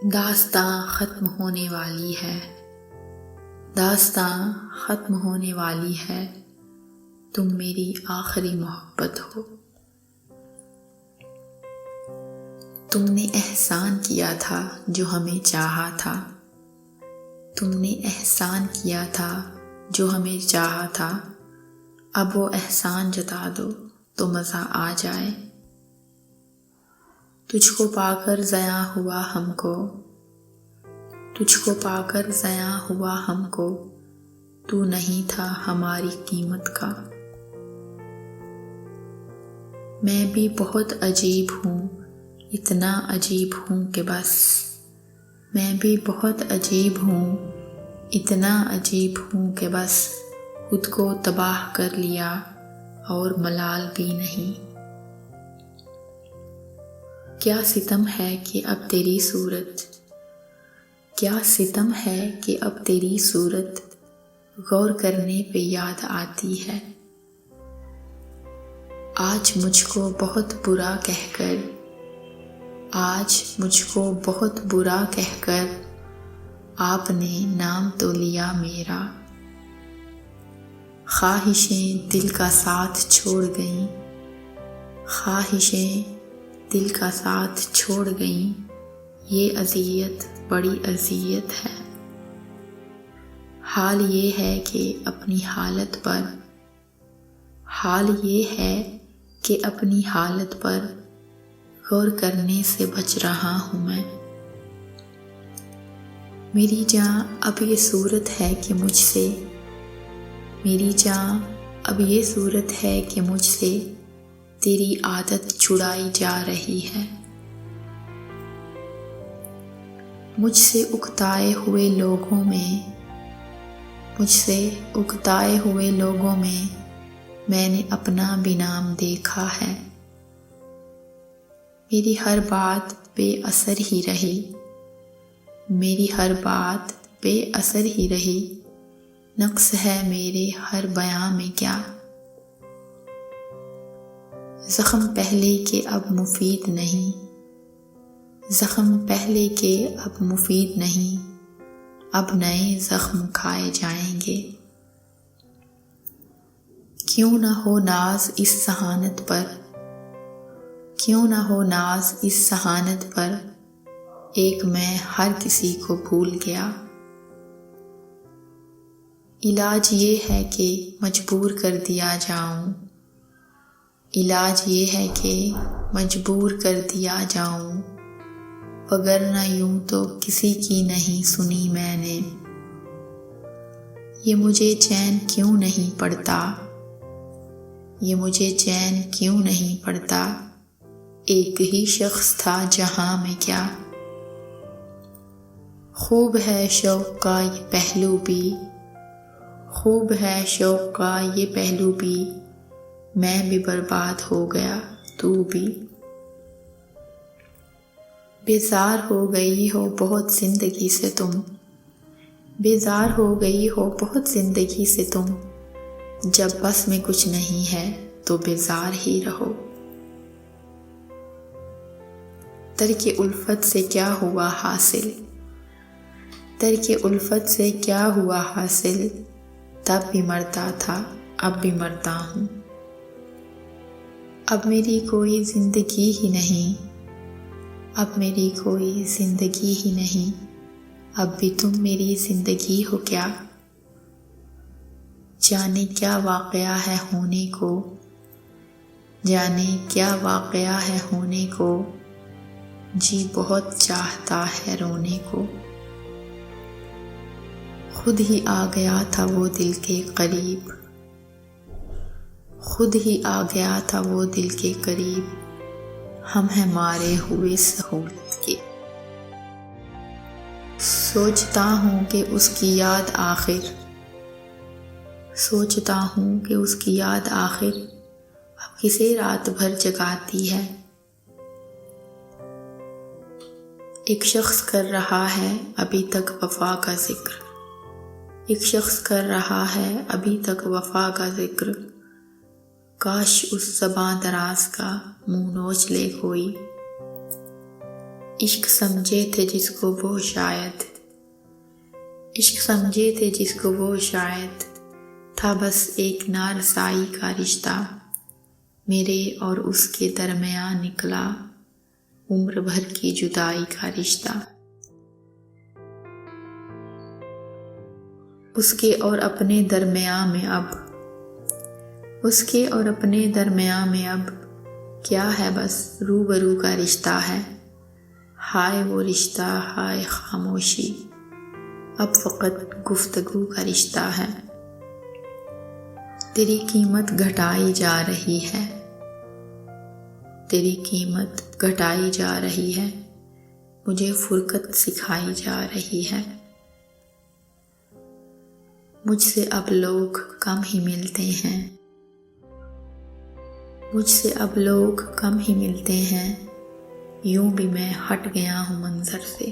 दास्तां ख़त्म होने वाली है, दास्तां ख़त्म होने वाली है, तुम मेरी आखिरी मोहब्बत हो। तुमने एहसान किया था जो हमें चाहा था, तुमने एहसान किया था जो हमें चाहा था। अब वो एहसान जता दो तो मज़ा आ जाए। तुझको पाकर ज़या हुआ हमको, तुझको पाकर ज़या हुआ हमको, तू नहीं था हमारी कीमत का। मैं भी बहुत अजीब हूँ, इतना अजीब हूँ कि बस, मैं भी बहुत अजीब हूँ, इतना अजीब हूँ कि बस खुद को तबाह कर लिया और मलाल भी नहीं। क्या सितम है कि अब तेरी सूरत, क्या सितम है कि अब तेरी सूरत गौर करने पे याद आती है। आज मुझको बहुत बुरा कहकर, आज मुझको बहुत बुरा कहकर आपने नाम तो लिया मेरा। ख्वाहिशें दिल का साथ छोड़ गईं, ख्वाहिशें दिल का साथ छोड़ गईं, ये अज़ियत बड़ी अज़ियत है। हाल ये है कि अपनी हालत पर, हाल ये है कि अपनी हालत पर गौर करने से बच रहा हूँ मैं। मेरी जान अब ये सूरत है कि मुझसे, मेरी जान अब ये सूरत है कि मुझसे तेरी आदत छुड़ाई जा रही है। मुझसे उकताए हुए लोगों में, मुझसे उकताए हुए लोगों में मैंने अपना भी नाम देखा है। मेरी हर बात बेअसर ही रही, मेरी हर बात बेअसर ही रही, नक्स है मेरे हर बयां में क्या। ज़ख्म पहले के अब मुफीद नहीं, ज़ख्म पहले के अब मुफीद नहीं, अब नए ज़ख्म खाए जाएंगे। क्यों न हो नाज इस सहानत पर, क्यों न हो नाज इस सहानत पर, एक मैं हर किसी को भूल गया। इलाज ये है कि मजबूर कर दिया जाऊं, इलाज ये है कि मजबूर कर दिया जाऊं, वगरना यूं तो किसी की नहीं सुनी मैंने। ये मुझे चैन क्यों नहीं पड़ता, ये मुझे चैन क्यों नहीं पड़ता, एक ही शख्स था जहां में क्या। खूब है शौक का ये पहलू भी, खूब है शौक का ये पहलू भी, मैं भी बर्बाद हो गया तू भी। बेजार हो गई हो बहुत ज़िंदगी से तुम, बेजार हो गई हो बहुत ज़िंदगी से तुम, जब बस में कुछ नहीं है तो बेजार ही रहो। तरके उल्फत से क्या हुआ हासिल, तरके उल्फत से क्या हुआ हासिल, तब भी मरता था अब भी मरता हूँ। अब मेरी कोई ज़िंदगी ही नहीं, अब मेरी कोई ज़िंदगी ही नहीं, अब भी तुम मेरी ज़िंदगी हो क्या। जाने क्या वाक़या है होने को, जाने क्या वाक़या है होने को, जी बहुत चाहता है रोने को। खुद ही आ गया था वो दिल के करीब, खुद ही आ गया था वो दिल के करीब, हम हैं मारे हुए सहूलत के। सोचता हूँ कि उसकी याद आखिर, सोचता हूँ कि उसकी याद आखिर अब किसे रात भर जगाती है। एक शख्स कर रहा है अभी तक वफा का जिक्र, एक शख्स कर रहा है अभी तक वफा का जिक्र, काश उस ज़बां दराज का मुँह नोच ले कोई। इश्क समझे थे जिसको वो शायद, इश्क समझे थे जिसको वो शायद, था बस एक नारसाई का रिश्ता, मेरे और उसके दरमियान निकला उम्र भर की जुदाई का रिश्ता। उसके और अपने दरमियान में अब, उसके और अपने दरमियान में अब क्या है, बस रूबरू का रिश्ता है। हाय वो रिश्ता, हाय खामोशी, अब फ़कत गुफ्तगू का रिश्ता है। तेरी कीमत घटाई जा रही है, तेरी कीमत घटाई जा रही है, मुझे फुरकत सिखाई जा रही है। मुझसे अब लोग कम ही मिलते हैं, मुझसे अब लोग कम ही मिलते हैं, यूं भी मैं हट गया हूँ मंजर से।